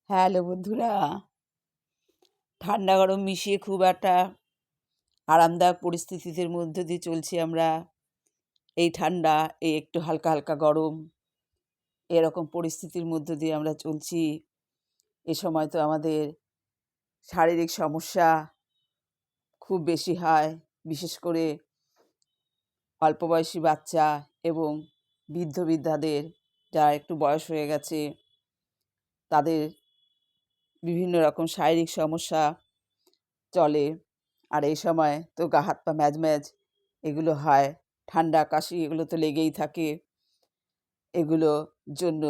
Hello বন্ধুরা, ঠান্ডা গরম মিশিয়ে খুব একটা আরামদায়ক পরিস্থিতির মধ্যে দিয়ে চলছি আমরা। এই ঠান্ডা, এই একটু হালকা হালকা গরম, এরকম পরিস্থিতির মধ্য দিয়ে আমরা চলছি। এ সময় তো আমাদের শারীরিক সমস্যা খুব বেশি হয়, বিশেষ করে অল্প বয়সী বাচ্চা এবং বৃদ্ধ বৃদ্ধাদের, যারা একটু বয়স হয়ে গেছে, তাদের বিভিন্ন রকম শারীরিক সমস্যা চলে। আর এই সময় তো গা হাত পা ম্যাজ এগুলো হয়, ঠান্ডা কাশি এগুলো তো লেগেই থাকে। এগুলো জন্য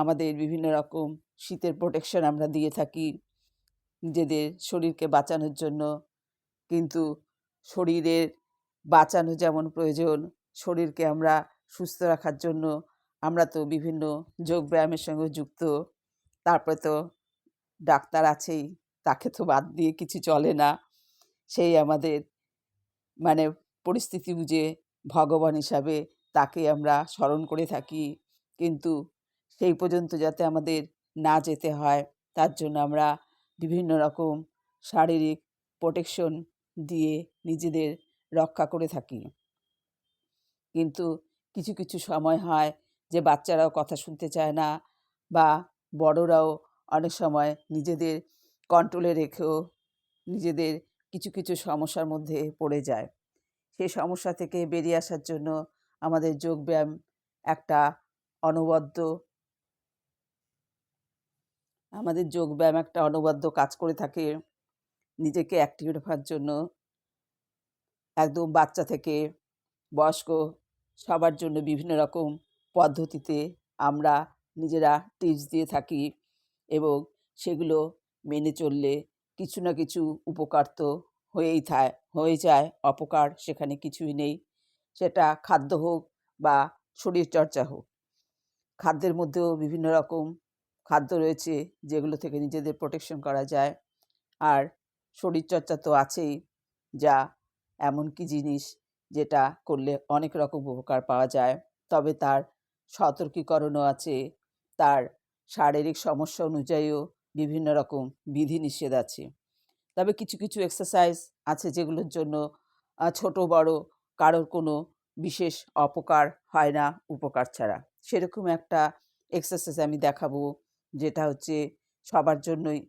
আমাদের বিভিন্ন রকম শীতের প্রোটেকশন আমরা দিয়ে থাকি নিজেদের শরীরকে বাঁচানোর জন্য। কিন্তু শরীরের বাঁচানো যেমন প্রয়োজন, শরীরকে আমরা সুস্থ রাখার জন্য আমরা তো বিভিন্ন যোগব্যায়ামের সঙ্গে যুক্ত। তারপরে তো ডাক্তার আছেই, তাকে তো বাদ দিয়ে কিছু চলে না। সেই আমাদের মানে পরিস্থিতি বুঝে ভগবান হিসাবে তাকে আমরা স্মরণ করে থাকি। কিন্তু সেই পর্যন্ত যাতে আমাদের না যেতে হয়, তার জন্য আমরা বিভিন্ন রকম শারীরিক প্রোটেকশন দিয়ে নিজেদের রক্ষা করে থাকি। কিন্তু কিছু কিছু সময় হয় যে বাচ্চারাও কথা শুনতে চায় না, বা বড়রাও অনেক সময় নিজেদের কন্ট্রোলে রেখেও নিজেদের কিছু কিছু সমস্যার মধ্যে পড়ে যায়। সেই সমস্যা থেকে বেরিয়ে আসার জন্য আমাদের যোগব্যায়াম একটা অনবদ্য অনবদ্য কাজ করে থাকে নিজেকে অ্যাক্টিভ রাখার জন্য। একদম বাচ্চা থেকে বয়স্ক সবার জন্য বিভিন্ন রকম পদ্ধতিতে আমরা নিজেরা টিপস দিয়ে থাকি, এবং সেগুলো মেনে চললে কিছু না কিছু উপকার তো হয়ে যায়, অপকার সেখানে কিছুই নেই। সেটা খাদ্য হোক বা শরীরচর্চা হোক। খাদ্যের মধ্যেও বিভিন্ন রকম খাদ্য রয়েছে যেগুলো থেকে নিজেদের প্রোটেকশন করা যায়। আর শরীরচর্চা তো আছেই, যা এমন কি জিনিস যেটা করলে অনেক রকম উপকার পাওয়া যায়। তবে তার সতর্কীকরণও আছে, তার শারীরিক সমস্যা অনুযায়ীও বিভিন্ন রকম বিধিনিষেধ আছে। তবে কিছু কিছু এক্সারসাইজ আছে যেগুলোর জন্য ছোট বড় কারোর কোনো বিশেষ অপকার হয় না উপকার ছাড়া। সেরকম একটা এক্সারসাইজ আমি দেখাবো, যেটা হচ্ছে সবার জন্যই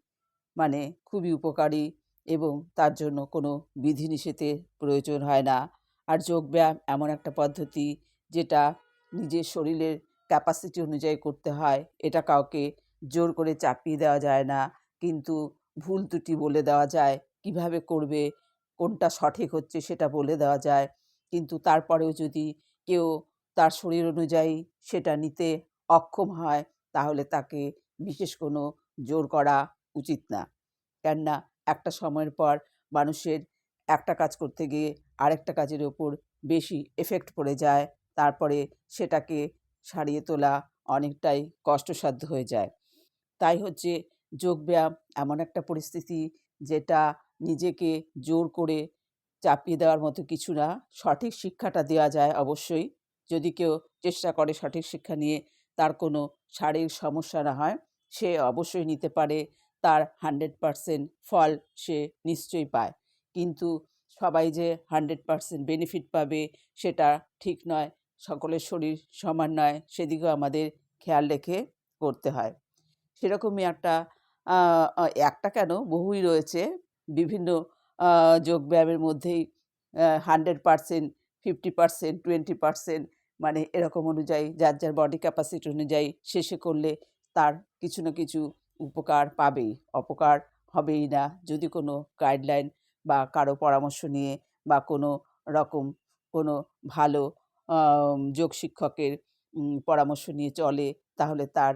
মানে খুবই উপকারী, এবং তার জন্য কোনো বিধিনিষেধের প্রয়োজন হয় না। আর যোগব্যায়াম এমন একটা পদ্ধতি যেটা নিজের শরীরের ক্যাপাসিটি অনুযায়ী করতে হয়। এটা কাউকে জোর করে চাপিয়ে দেওয়া যায় না, কিন্তু ভুল ত্রুটি বলে দেওয়া যায়, কিভাবে করবে, কোনটা সঠিক হচ্ছে সেটা বলে দেওয়া যায়। কিন্তু তারপরেও যদি কেউ তার শরীর অনুযায়ী সেটা নিতে অক্ষম হয়, তাহলে তাকে বিশেষ কোনো জোর করা উচিত না। কেননা একটা সময়ের পর মানুষের একটা কাজ করতে গিয়ে আরেকটা কাজের ওপর বেশি এফেক্ট পড়ে যায়। তারপরে সেটাকে সারিয়ে তোলা অনেকটাই কষ্টসাধ্য হয়ে যায়। তাই হচ্ছে যোগব্যায়াম এমন একটা পরিস্থিতি যেটা নিজেকে জোর করে চাপিয়ে দেওয়ার মতো কিছু না। সঠিক শিক্ষাটা দেওয়া যায় অবশ্যই। যদি কেউ চেষ্টা করে সঠিক শিক্ষা নিয়ে তার কোনো শারীরিক সমস্যা না হয়, সে অবশ্যই নিতে পারে। তার 100% ফল সে নিশ্চয়ই পায়। কিন্তু সবাই যে 100% বেনিফিট পাবে সেটা ঠিক নয়। সকলের শরীর সমান নয়, সেদিকেও আমাদের খেয়াল রেখে করতে হয়। সেরকমই একটা আ আ একটা কেন, বহুই রয়েছে। বিভিন্ন আ যোগব্যায়ামের মধ্যেই 100%, 50%, 20% মানে এরকম অনুযায়ী যার যার বডি ক্যাপাসিটি অনুযায়ী শেষে করলে তার কিছু না কিছু উপকার পাবেই। অপকার হবেই না, যদি কোনো গাইডলাইন বা কারো পরামর্শ নিয়ে বা কোনো রকম কোনো ভালো যোগ শিক্ষকের পরামর্শ নিয়ে চলে, তাহলে তার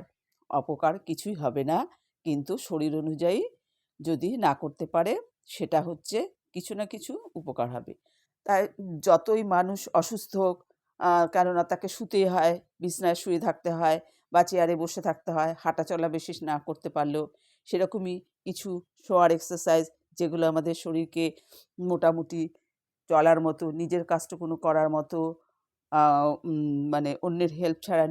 অপকার কিছুই হবে না। কিন্তু শরীর অনুযায়ী যদি না করতে পারে, সেটা হচ্ছে কিছু না কিছু উপকার হবে। তাই যতই মানুষ অসুস্থ হোক, কেননা তাকে শুতেই হয়, বিছানায় শুয়ে থাকতে হয় বা চেয়ারে বসে থাকতে হয়, হাঁটাচলা বেশি না করতে পারলেও, সেরকমই কিছু শোয়ার এক্সারসাইজ যেগুলো আমাদের শরীরকে মোটামুটি চলার মতো, নিজের কাজটুকুনি করার মতো, আ মানে অন্যের হেল্প ছাড়া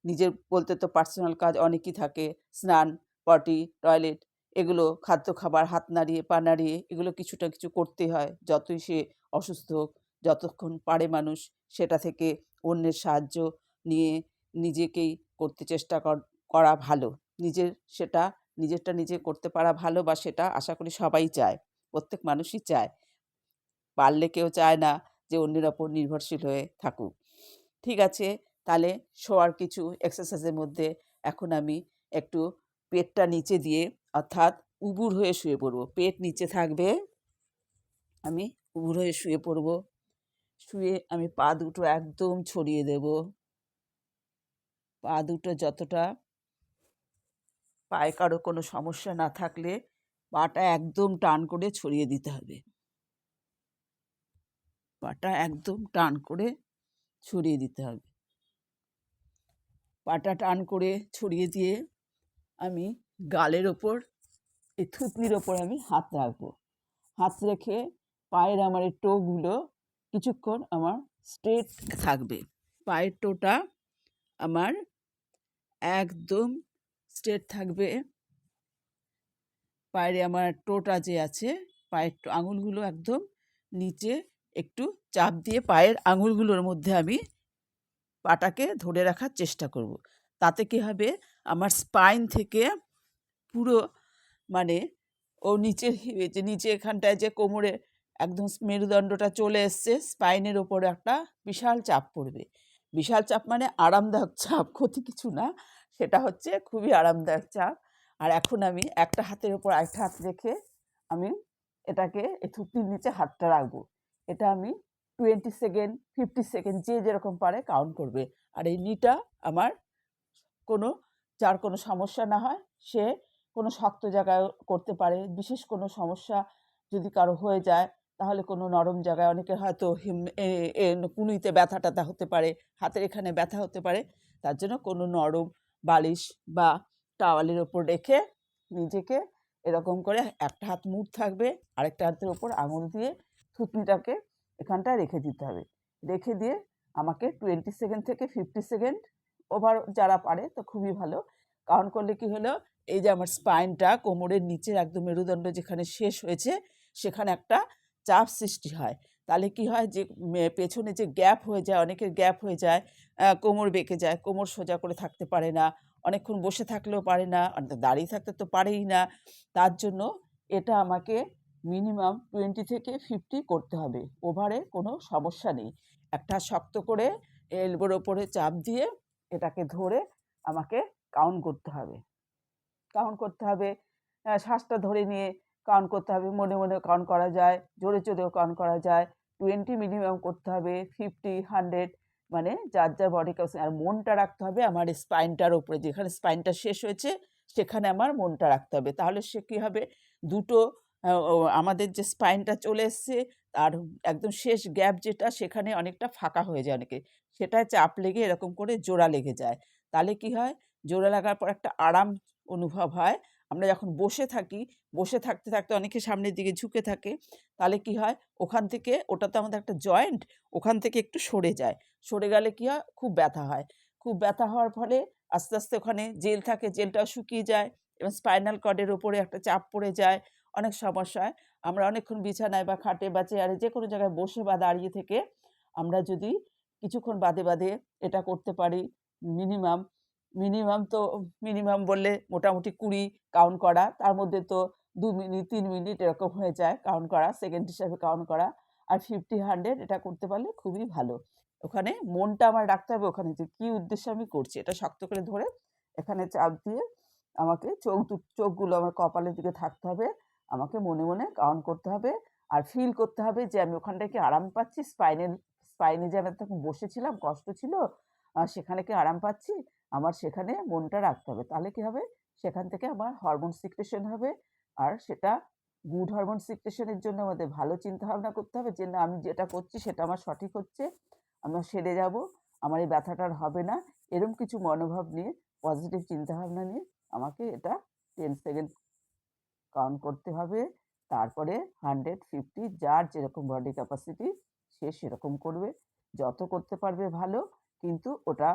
নিজের বলতে তো পার্সোনাল কাজ অনেকই থাকে। স্নান, পটি, টয়লেট এগুলো খাদ্য খাবার হাত নাড়িয়ে, পা নাড়িয়ে এগুলো কিছুটা কিছু করতেই হয়। যতই সে অসুস্থ হোক, যতক্ষণ পারে মানুষ সেটা থেকে অন্যের সাহায্য নিয়ে নিজেকেই করতে চেষ্টা করা ভালো। সেটা নিজেরটা নিজে করতে পারা ভালো বা সেটা আশা করি সবাই চায়। প্রত্যেক মানুষই চায়। পারলে কেউ চায় না যে অন্যের ওপর নির্ভরশীল হয়ে থাকুক। ঠিক আছে, তাহলে শোয়ার কিছু এক্সারসাইজের মধ্যে এখন আমি একটু পেটটা নিচে দিয়ে অর্থাৎ উবুড় হয়ে শুয়ে পড়ব। পেট নিচে থাকবে, আমি উবুড় হয়ে শুয়ে পড়ব। শুয়ে আমি পা দুটো একদম ছড়িয়ে দেব। পা দুটো যতটা পায়ে কারো কোনো সমস্যা না থাকলে পাটা একদম টান করে ছড়িয়ে দিতে হবে। পাটা একদম টান করে ছড়িয়ে দিতে হবে। পাটা টান করে ছড়িয়ে দিয়ে আমি গালের ওপর এই থুতনির ওপর আমি হাত রাখবো। হাত রেখে পায়ের আমার এই টোগুলো কিছুক্ষণ আমার স্ট্রেট থাকবে। পায়ের টোটা আমার একদম স্ট্রেট থাকবে। পায়ের আমার টোটা যে আছে, পায়ের আঙুলগুলো একদম নিচে একটু চাপ দিয়ে পায়ের আঙুলগুলোর মধ্যে আমি পাটাকে ধরে রাখার চেষ্টা করব। তাতে কী হবে, আমার স্পাইন থেকে পুরো মানে নিচে এখানটায় যে কোমরে একদম মেরুদণ্ডটা চলে এসছে, স্পাইনের ওপরে একটা বিশাল চাপ পড়বে। বিশাল চাপ মানে আরামদায়ক চাপ, ক্ষতি কিছু না, সেটা হচ্ছে খুবই আরামদায়ক চাপ। আর এখন আমি একটা হাতের ওপর আরেকটা হাত রেখে আমি এটাকে এই থুতনির নিচে হাতটা রাখবো। এটা আমি 20 সেকেন্ড 50 সেকেন্ড যে যেরকম পারে কাউন্ট করবে। আর এই নিটা আমার যার কোনো সমস্যা না হয় সে কোনো শক্ত জায়গায় করতে পারে। বিশেষ কোনো সমস্যা যদি কারো হয়ে যায় তাহলে কোনো নরম জায়গায়, অনেকের হয়তো কনুইতে ব্যথা ট্যাথা হতে পারে, হাতের এখানে ব্যথা হতে পারে, তার জন্য কোনো নরম বালিশ বা টাওয়ালের ওপর রেখে নিজেকে এরকম করে একটা হাত মুঠ থাকবে, আরেকটা হাতের ওপর আঙুল দিয়ে থুতনিটাকে এখানটায় রেখে দিতে হবে। রেখে দিয়ে আমাকে 20 সেকেন্ড থেকে 50 সেকেন্ড, ওভার যারা পারে তো খুবই ভালো, কাউন্ট করলে কি হলো, এই যে আমার স্পাইনটা কোমরের নিচের একদম মেরুদণ্ড যেখানে শেষ হয়েছে সেখানে একটা চাপ সৃষ্টি হয়। তাহলে কি হয় যে পেছনে যে গ্যাপ হয়ে যায়, অনেকের গ্যাপ হয়ে যায়, কোমর বেঁকে যায়, কোমর সোজা করে থাকতে পারে না, অনেকক্ষণ বসে থাকলেও পারে না, দাঁড়িয়ে থাকতে তো পারেই না। তার জন্য এটা আমাকে মিনিমাম 20 থেকে 50 করতে হবে। ওভারে কোনো সমস্যা নেই। একটা শক্ত করে এলবোর ওপরে চাপ দিয়ে এটাকে ধরে আমাকে কাউন্ট করতে হবে। কাউন্ট করতে হবে, শ্বাসটা ধরে নিয়ে কাউন্ট করতে হবে, মনে মনে কাউন্ট করা যায়, জোরে জোরেও কাউন্ট করা যায়। 20 মিনিমাম করতে হবে, 50, 100 মানে যার যার বডি ক্যাপাসিটি। আর মনটা রাখতে হবে আমার স্পাইনটার ওপরে, যেখানে স্পাইনটা শেষ হয়েছে সেখানে আমার মনটা রাখতে হবে। তাহলে সে কী হবে, দুটো আমাদের যে স্পাইনটা চলে এসছে আর একদম শেষ গ্যাপ যেটা সেখানে অনেকটা ফাঁকা হয়ে যায়, অনেকে সেটায় চাপ লেগে এরকম করে জোড়া লেগে যায়। তাহলে কি হয়, জোড়া লাগার পর একটা আরাম অনুভব হয়। আমরা যখন বসে থাকি, বসে থাকতে থাকতে অনেকে সামনের দিকে ঝুঁকে থাকে, তাহলে কি হয়, ওখান থেকে, ওটা তো আমাদের একটা জয়েন্ট, ওখান থেকে একটু সরে যায়। সরে গেলে কি হয়, খুব ব্যথা হয়। খুব ব্যথা হওয়ার ফলে আস্তে আস্তে ওখানে জেল থাকে, জেলটাও শুকিয়ে যায় এবং স্পাইনাল কর্ডের ওপরে একটা চাপ পড়ে যায়, অনেক সমস্যা হয়। আমরা অনেকক্ষণ বিছানায় বা খাটে বা চেয়ারে যে কোনো জায়গায় বসে বা দাঁড়িয়ে থেকে আমরা যদি কিছুক্ষণ বাদে বাদে এটা করতে পারি, মিনিমাম মিনিমাম তো মিনিমাম বললে মোটামুটি 20 কাউন্ট করা, তার মধ্যে তো 2 মিনিট 3 মিনিট এরকম হয়ে যায় কাউন্ট করা, সেকেন্ড হিসাবে কাউন্ট করা। আর 50, 100 এটা করতে পারলে খুবই ভালো। ওখানে মনটা আমার রাখতে হবে ওখানে যে কী উদ্দেশ্যে আমি করছি। এটা শক্ত করে ধরে এখানে চাপ দিয়ে আমাকে চোখগুলো আমার কপালের দিকে থাকতে হবে। আমাকে মনে মনে কাউন্ট করতে হবে আর ফিল করতে হবে যে আমি ওখানটায় কি আরাম পাচ্ছি, স্পাইনে যে আমি তখন বসেছিলাম কষ্ট ছিল, সেখানে কি আরাম পাচ্ছি, আমার সেখানে মনটা রাখতে হবে। তাহলে কি হবে, সেখান থেকে আমার হরমোন সিক্রেশন হবে। আর সেটা গুড হরমোন সিক্রেশনের জন্য আমাদের ভালো চিন্তাভাবনা করতে হবে যে না, আমি যেটা করছি সেটা আমার সঠিক হচ্ছে, আমার সেরে যাব, আমার এই ব্যথাটা আর হবে না, এরকম কিছু মনোভাব নিয়ে, পজিটিভ চিন্তাভাবনা নিয়ে আমাকে এটা 10 সেকেন্ড কাউন্ট করতে হবে। তারপরে 100, 50 যার যেরকম বডি ক্যাপাসিটি সে সেরকম করবে। যত করতে পারবে ভালো, কিন্তু ওটা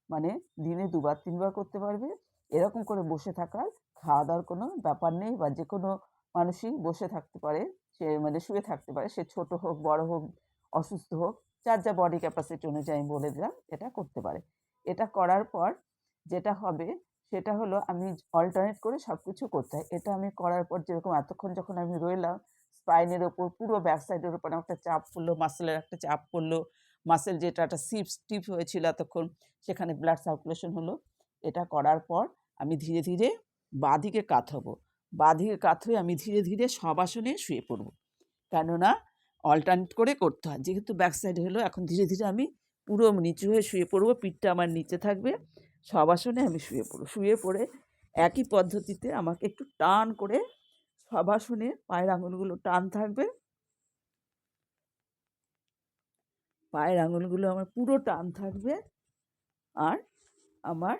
মানে দিনে 2 বার 3 বার করতে পারবে। এরকম করে বসে থাকার খাওয়া দাওয়ার কোনো ব্যাপার নেই, বা যে কোনো মানুষই বসে থাকতে পারে, সে মানে শুয়ে থাকতে পারে, সে ছোট হোক, বড় হোক, অসুস্থ হোক, যার যা বডি ক্যাপাসিটি অনুযায়ী আমি বলে দিলাম, এটা করতে পারে। এটা করার পর যেটা হবে সেটা হলো আমি অল্টারনেট করে সবকিছু করতে হয়। এটা আমি করার পর যেরকম এতক্ষণ যখন আমি রইলাম, স্পাইনের ওপর পুরো ব্যাক সাইডের উপর একটা চাপ পড়লো, মাসলের একটা চাপ পড়লো। মাসল যেটা একটা স্টিফ হয়েছিল এতক্ষণ, সেখানে ব্লাড সার্কুলেশন হলো। এটা করার পর আমি ধীরে, ধীরে বাঁদিকে কাত হবো। বাঁদিকে কাত হয়ে আমি ধীরে, ধীরে শবাসনে শুয়ে পড়বো। কেননা অল্টারনেট করে করতে হয়। যেহেতু ব্যাক সাইড হলো, এখন ধীরে, ধীরে আমি পুরো নিচু হয়ে শুয়ে পড়বো। পিঠটা আমার নিচে থাকবে। শবাসনে আমি শুয়ে পড়বো। শুয়ে পড়ে একই পদ্ধতিতে আমাকে একটু টান করে শবাসনে পায়ের আঙুলগুলো টান থাকবে। পায়ের আঙুলগুলো আমার পুরো টান থাকবে। আর আমার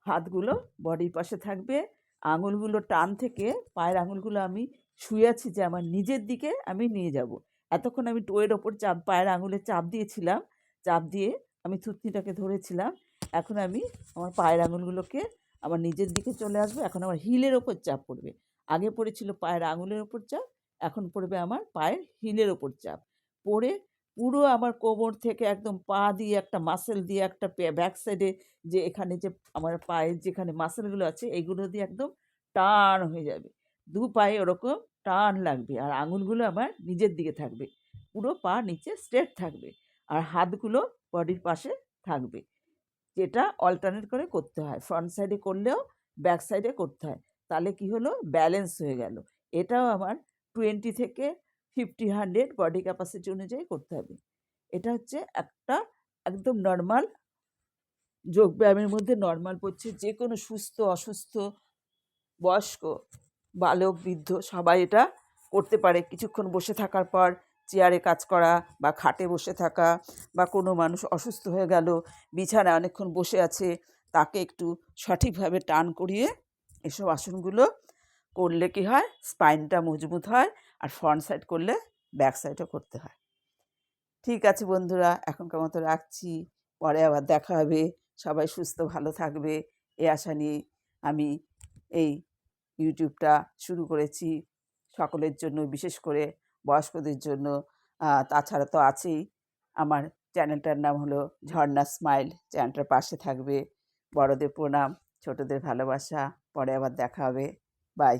হাতগুলো বডির পাশে থাকবে। আঙুলগুলো টান থেকে পায়ের আঙুলগুলো আমি শুয়ে আছি যে আমার নিজের দিকে আমি নিয়ে যাব। এতক্ষণ আমি টোয়ের ওপর চাপ, পায়ের আঙুলে চাপ দিয়েছিলাম। চাপ দিয়ে আমি থুতনিটাকে ধরেছিলাম। এখন আমি আমার পায়ের আঙুলগুলোকে আমার নিজের দিকে চলে আসবো। এখন আমার হিলের ওপর চাপ পড়বে। আগে পড়েছিল পায়ের আঙুলের ওপর চাপ, এখন পড়বে আমার পায়ের হিলের ওপর চাপ। পড়ে পুরো আমার কোমর থেকে একদম পা দিয়ে একটা মাসল দিয়ে একটা ব্যাক সাইডে, যে এখানে যে আমার পায়ের যেখানে মাসলগুলো আছে, এইগুলো দিয়ে একদম টান হয়ে যাবে। দু পায়ে ওরকম টান লাগবে। আর আঙুলগুলো আমার নিজের দিকে থাকবে। পুরো পা নিচে স্ট্রেট থাকবে। আর হাতগুলো বডির পাশে থাকবে। যেটা অল্টারনেট করে করতে হয়। ফ্রন্ট সাইডে করলেও ব্যাক সাইডে করতে হয়। তাহলে কি হলো? ব্যালেন্স হয়ে গেল। এটাও আমার 20 থেকে 50, 100 বডি ক্যাপাসিটি অনুযায়ী করতে হবে। এটা হচ্ছে একটা একদম নরমাল যোগব্যায়ামের মধ্যে নরমাল পড়ছে। যে কোনো সুস্থ, অসুস্থ, বয়স্ক, বালক, বৃদ্ধ সবাই এটা করতে পারে। কিছুক্ষণ বসে থাকার পর চেয়ারে কাজ করা, বা খাটে বসে থাকা, বা কোনো মানুষ অসুস্থ হয়ে গেল, বিছানায় অনেকক্ষণ বসে আছে, তাকে একটু সঠিকভাবে টান করিয়ে এসব আসনগুলো করলে কী হয়? স্পাইনটা মজবুত হয়। আর ফ্রন্ট সাইড করলে ব্যাক সাইডও করতে হয়। ঠিক আছে বন্ধুরা, এখনকার মতো রাখছি। পরে আবার দেখা হবে। সবাই সুস্থ ভালো থাকবে, এই আশা নিয়ে আমি এই ইউটিউবটা শুরু করেছি সকলের জন্য, বিশেষ করে বয়স্কদের জন্য। তাছাড়া তো আছেই, আমার চ্যানেলটার নাম হলো ঝর্ণা স্মাইল। চ্যানেলটার পাশে থাকবে। বড়দের প্রণাম, ছোটদের ভালোবাসা। পরে আবার দেখা হবে। বাই।